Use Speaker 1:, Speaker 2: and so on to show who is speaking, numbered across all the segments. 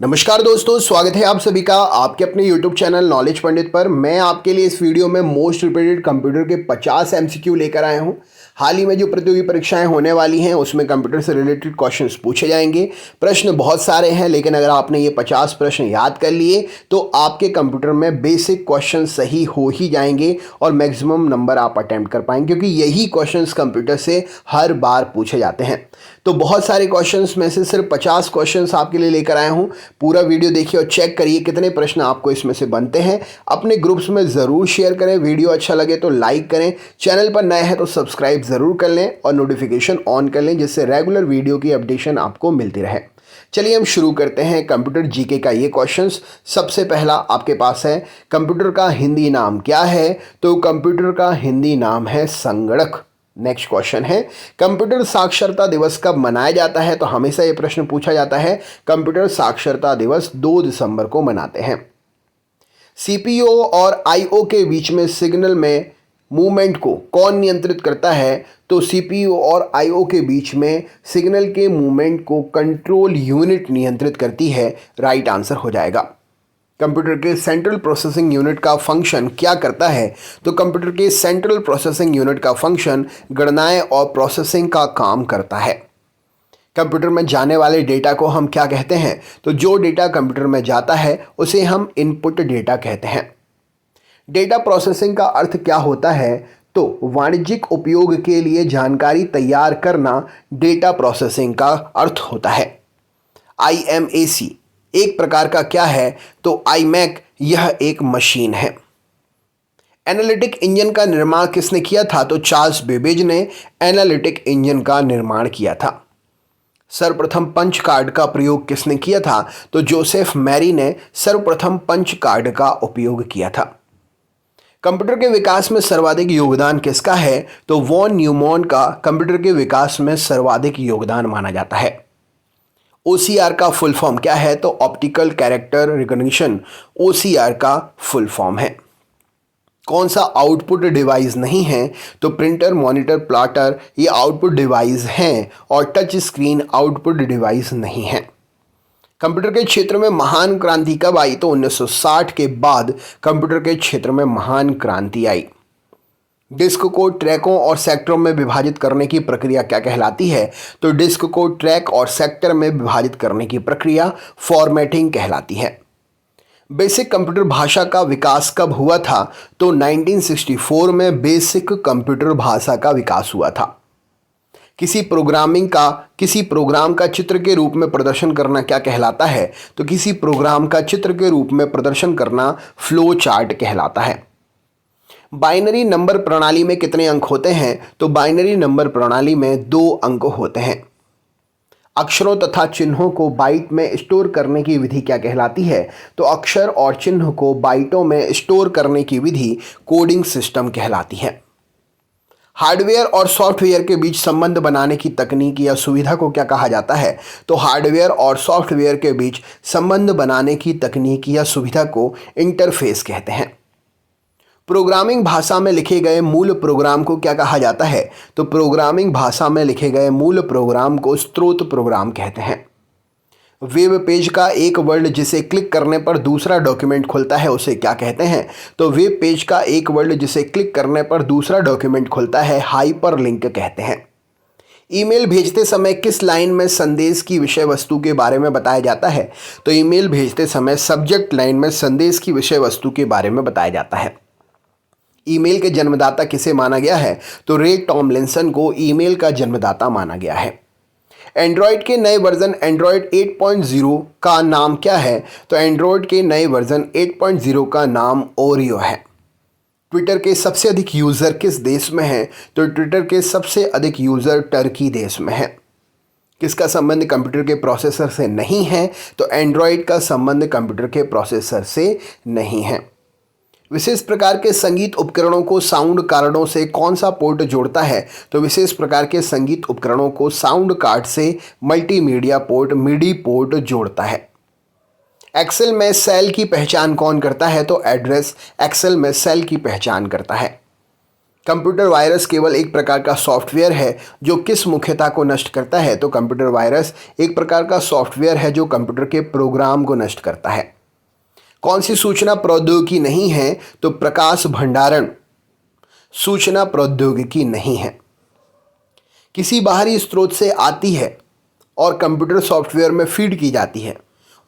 Speaker 1: नमस्कार दोस्तों, स्वागत है आप सभी का आपके अपने YouTube चैनल नॉलेज पंडित पर। मैं आपके लिए इस वीडियो में मोस्ट रिपीटेड कंप्यूटर के 50 एमसीक्यू लेकर आया हूं। हाल ही में जो प्रतियोगी परीक्षाएं होने वाली हैं उसमें कंप्यूटर से रिलेटेड क्वेश्चंस पूछे जाएंगे। प्रश्न बहुत सारे हैं, लेकिन अगर आपने ये 50 प्रश्न याद कर लिए तो आपके कंप्यूटर में बेसिक क्वेश्चन सही हो ही जाएंगे और मैक्सिमम नंबर आप अटेम्प्ट कर पाएंगे, क्योंकि यही क्वेश्चंस कंप्यूटर से हर बार पूछे जाते हैं। तो बहुत सारे क्वेश्चंस में से सिर्फ 50 क्वेश्चंस आपके लिए लेकर आया हूं। पूरा वीडियो देखिए और चेक करिए कितने प्रश्न आपको इसमें से बनते हैं। अपने ग्रुप्स में ज़रूर शेयर करें। वीडियो अच्छा लगे तो लाइक करें। चैनल पर नए हैं तो सब्सक्राइब ज़रूर कर लें और नोटिफिकेशन ऑन कर लें, जिससे रेगुलर वीडियो की अपडेशन आपको मिलती रहे। चलिए हम शुरू करते हैं कंप्यूटर जीके का ये क्वेश्चंस। सबसे पहला आपके पास है, कंप्यूटर का हिंदी नाम क्या है? तो कंप्यूटर का हिंदी नाम है संगणक। नेक्स्ट क्वेश्चन है, कंप्यूटर साक्षरता दिवस कब मनाया जाता है? तो हमेशा ये प्रश्न पूछा जाता है। कंप्यूटर साक्षरता दिवस 2 दिसंबर को मनाते हैं। सीपीयू और आईओ के बीच में सिग्नल में मूवमेंट को कौन नियंत्रित करता है? तो सीपीयू और आईओ के बीच में सिग्नल के मूवमेंट को कंट्रोल यूनिट नियंत्रित करती है। राइट आंसर हो जाएगा। कंप्यूटर के सेंट्रल प्रोसेसिंग यूनिट का फंक्शन क्या करता है? तो कंप्यूटर के सेंट्रल प्रोसेसिंग यूनिट का फंक्शन गणनाएं और प्रोसेसिंग का काम करता है। कंप्यूटर में जाने वाले डेटा को हम क्या कहते हैं? तो जो डेटा कंप्यूटर में जाता है उसे हम इनपुट डेटा कहते हैं। डेटा प्रोसेसिंग का अर्थ क्या होता है? तो वाणिज्यिक उपयोग के लिए जानकारी तैयार करना डेटा प्रोसेसिंग का अर्थ होता है। IMAC एक प्रकार का क्या है? तो iMac यह एक मशीन है। एनालिटिक इंजन का निर्माण किसने किया था? तो चार्ल्स बेबेज ने एनालिटिक इंजन का निर्माण किया था। सर्वप्रथम पंच कार्ड का प्रयोग किसने किया था? तो जोसेफ मैरी ने सर्वप्रथम पंच कार्ड का उपयोग किया था। कंप्यूटर के विकास में सर्वाधिक योगदान किसका है? तो वॉन न्यूमैन का कंप्यूटर के विकास में सर्वाधिक योगदान माना जाता है। OCR का फुल फॉर्म क्या है? तो ऑप्टिकल कैरेक्टर रिकॉग्निशन OCR का फुल फॉर्म है। कौन सा आउटपुट डिवाइस नहीं है? तो प्रिंटर, मॉनिटर, प्लॉटर ये आउटपुट डिवाइस हैं और टच स्क्रीन आउटपुट डिवाइस नहीं है। कंप्यूटर के क्षेत्र में महान क्रांति कब आई? तो 1960 के बाद कंप्यूटर के क्षेत्र में महान क्रांति आई। डिस्क को ट्रैकों और सेक्टरों में विभाजित करने की प्रक्रिया क्या कहलाती है? तो डिस्क को ट्रैक और सेक्टर में विभाजित करने की प्रक्रिया फॉर्मेटिंग कहलाती है। बेसिक कंप्यूटर भाषा का विकास कब हुआ था? तो 1964 में बेसिक कंप्यूटर भाषा का विकास हुआ था। किसी प्रोग्राम का चित्र के रूप में प्रदर्शन करना क्या कहलाता है? तो किसी प्रोग्राम का चित्र के रूप में प्रदर्शन करना फ्लो चार्ट कहलाता है। बाइनरी नंबर प्रणाली में कितने अंक होते हैं? तो बाइनरी नंबर प्रणाली में 2 अंक होते हैं। अक्षरों तथा चिन्हों को बाइट में स्टोर करने की विधि क्या कहलाती है? तो अक्षर और चिन्ह को बाइटों में स्टोर करने की विधि कोडिंग सिस्टम कहलाती है। हार्डवेयर और सॉफ्टवेयर के बीच संबंध बनाने की तकनीक या सुविधा को क्या कहा जाता है? तो हार्डवेयर और सॉफ्टवेयर के बीच संबंध बनाने की तकनीक या सुविधा को इंटरफेस कहते हैं। प्रोग्रामिंग भाषा में लिखे गए मूल प्रोग्राम को क्या कहा जाता है? तो प्रोग्रामिंग भाषा में लिखे गए मूल प्रोग्राम को स्रोत प्रोग्राम कहते हैं। वेब पेज का एक वर्ड जिसे क्लिक करने पर दूसरा डॉक्यूमेंट खुलता है उसे क्या कहते हैं? तो वेब पेज का एक वर्ड जिसे क्लिक करने पर दूसरा डॉक्यूमेंट खुलता है हाइपरलिंक कहते हैं। ईमेल भेजते समय किस लाइन में संदेश की विषय वस्तु के बारे में बताया जाता है? तो ईमेल भेजते समय सब्जेक्ट लाइन में संदेश की विषय वस्तु के बारे में बताया जाता है। ईमेल के जन्मदाता किसे माना गया है? तो रे टॉमलिंसन को ईमेल का जन्मदाता माना गया है। एंड्रॉयड के नए वर्जन एंड्रॉयड 8.0 का नाम क्या है? तो एंड्रॉयड के नए वर्जन 8.0 का नाम ओरियो है। ट्विटर के सबसे अधिक यूज़र किस देश में हैं? तो ट्विटर के सबसे अधिक यूज़र टर्की देश में है। किसका संबंध कंप्यूटर के प्रोसेसर से नहीं है? तो एंड्रॉयड का संबंध कंप्यूटर के प्रोसेसर से नहीं है। विशेष प्रकार के संगीत उपकरणों को साउंड कार्डों से कौन सा पोर्ट जोड़ता है? तो विशेष प्रकार के संगीत उपकरणों को साउंड कार्ड से मल्टीमीडिया पोर्ट मिडी पोर्ट जोड़ता है। एक्सेल में सेल की पहचान कौन करता है? तो एड्रेस एक्सेल में सेल की पहचान करता है। कंप्यूटर वायरस केवल एक प्रकार का सॉफ्टवेयर है जो किस मुख्यता को नष्ट करता है? तो कंप्यूटर वायरस एक प्रकार का सॉफ्टवेयर है जो कंप्यूटर के प्रोग्राम को नष्ट करता है। कौन सी सूचना प्रौद्योगिकी नहीं है? तो प्रकाश भंडारण सूचना प्रौद्योगिकी नहीं है। किसी बाहरी स्रोत से आती है और कंप्यूटर सॉफ्टवेयर में फीड की जाती है,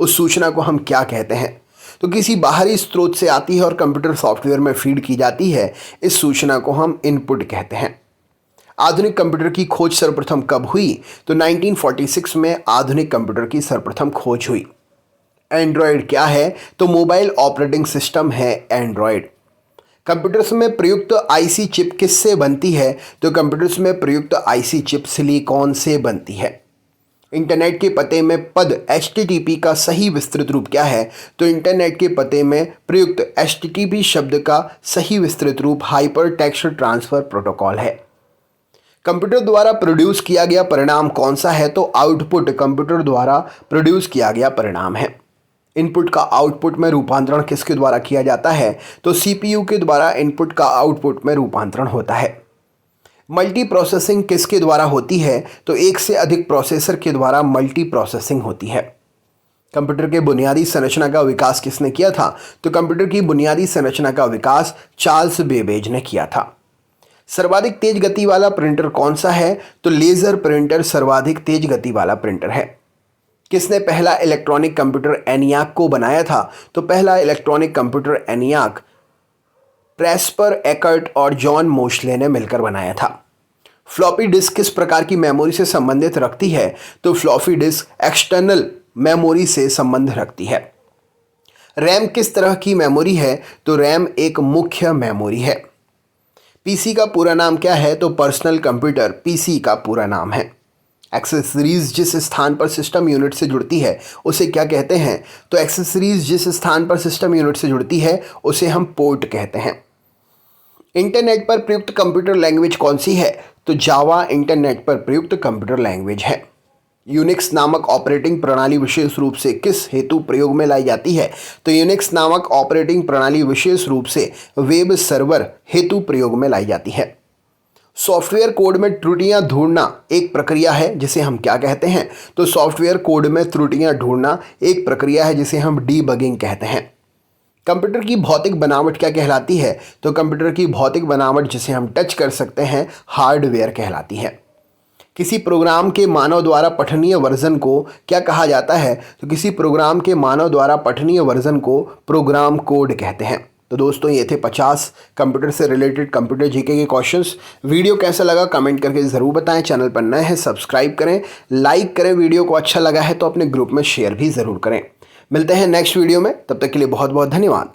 Speaker 1: उस सूचना को हम क्या कहते हैं? तो किसी बाहरी स्रोत से आती है और कंप्यूटर सॉफ्टवेयर में फीड की जाती है, इस सूचना को हम इनपुट कहते हैं। आधुनिक कंप्यूटर की खोज सर्वप्रथम कब हुई? तो 1946 में आधुनिक कंप्यूटर की सर्वप्रथम खोज हुई। एंड्रॉयड क्या है? तो मोबाइल ऑपरेटिंग सिस्टम है एंड्रॉयड। कंप्यूटर्स में प्रयुक्त आईसी चिप किससे बनती है? तो कंप्यूटर्स में प्रयुक्त आईसी चिप सिलिकॉन से बनती है। इंटरनेट के पते में पद HTTP का सही विस्तृत रूप क्या है? तो इंटरनेट के पते में प्रयुक्त HTTP शब्द का सही विस्तृत रूप हाइपर टेक्स्ट ट्रांसफर प्रोटोकॉल है। कंप्यूटर द्वारा प्रोड्यूस किया गया परिणाम कौन सा है? तो आउटपुट कंप्यूटर द्वारा प्रोड्यूस किया गया परिणाम है। इनपुट का आउटपुट में रूपांतरण किसके द्वारा किया जाता है? तो CPU के द्वारा इनपुट का आउटपुट में रूपांतरण होता है। मल्टी प्रोसेसिंग किसके द्वारा होती है? तो एक से अधिक प्रोसेसर के द्वारा मल्टी प्रोसेसिंग होती है। कंप्यूटर के बुनियादी संरचना का विकास किसने किया था? तो कंप्यूटर की बुनियादी संरचना का विकास चार्ल्स बेबेज ने किया था। सर्वाधिक तेज गति वाला प्रिंटर कौन सा है? तो लेजर प्रिंटर सर्वाधिक तेज गति वाला प्रिंटर है। किसने पहला इलेक्ट्रॉनिक कंप्यूटर एनियाक को बनाया था? तो पहला इलेक्ट्रॉनिक कंप्यूटर एनियाक प्रेस्पर एकर्ट और जॉन मोशले ने मिलकर बनाया था। फ्लॉपी डिस्क किस प्रकार की मेमोरी से संबंधित रखती है? तो फ्लॉपी डिस्क एक्सटर्नल मेमोरी से संबंध रखती है। रैम किस तरह की मेमोरी है? तो रैम एक मुख्य मेमोरी है। पीसी का पूरा नाम क्या है? तो पर्सनल कंप्यूटर पीसी का पूरा नाम है। एक्सेसरीज जिस स्थान पर सिस्टम यूनिट से जुड़ती है उसे क्या कहते हैं? तो एक्सेसरीज जिस स्थान पर सिस्टम यूनिट से जुड़ती है उसे हम पोर्ट कहते हैं। इंटरनेट पर प्रयुक्त कंप्यूटर लैंग्वेज कौन सी है? तो जावा इंटरनेट पर प्रयुक्त कंप्यूटर लैंग्वेज है। यूनिक्स नामक ऑपरेटिंग प्रणाली विशेष रूप से किस हेतु प्रयोग में लाई जाती है? तो यूनिक्स नामक ऑपरेटिंग प्रणाली विशेष रूप से वेब सर्वर हेतु प्रयोग में लाई जाती है। सॉफ्टवेयर कोड में त्रुटियां ढूंढना एक प्रक्रिया है जिसे हम क्या कहते हैं? तो सॉफ्टवेयर कोड में त्रुटियां ढूंढना एक प्रक्रिया है जिसे हम डीबगिंग कहते हैं। कंप्यूटर की भौतिक बनावट क्या कहलाती है? तो कंप्यूटर की भौतिक बनावट जिसे हम टच कर सकते हैं हार्डवेयर कहलाती है। किसी प्रोग्राम के मानव द्वारा पठनीय वर्जन को क्या कहा जाता है? तो किसी प्रोग्राम के मानव द्वारा पठनीय वर्जन को प्रोग्राम कोड कहते हैं। तो दोस्तों ये थे 50 कंप्यूटर से रिलेटेड कंप्यूटर जीके के क्वेश्चंस। वीडियो कैसा लगा कमेंट करके ज़रूर बताएं। चैनल पर नए हैं सब्सक्राइब करें, लाइक करें। वीडियो को अच्छा लगा है तो अपने ग्रुप में शेयर भी ज़रूर करें। मिलते हैं नेक्स्ट वीडियो में, तब तक के लिए बहुत बहुत धन्यवाद।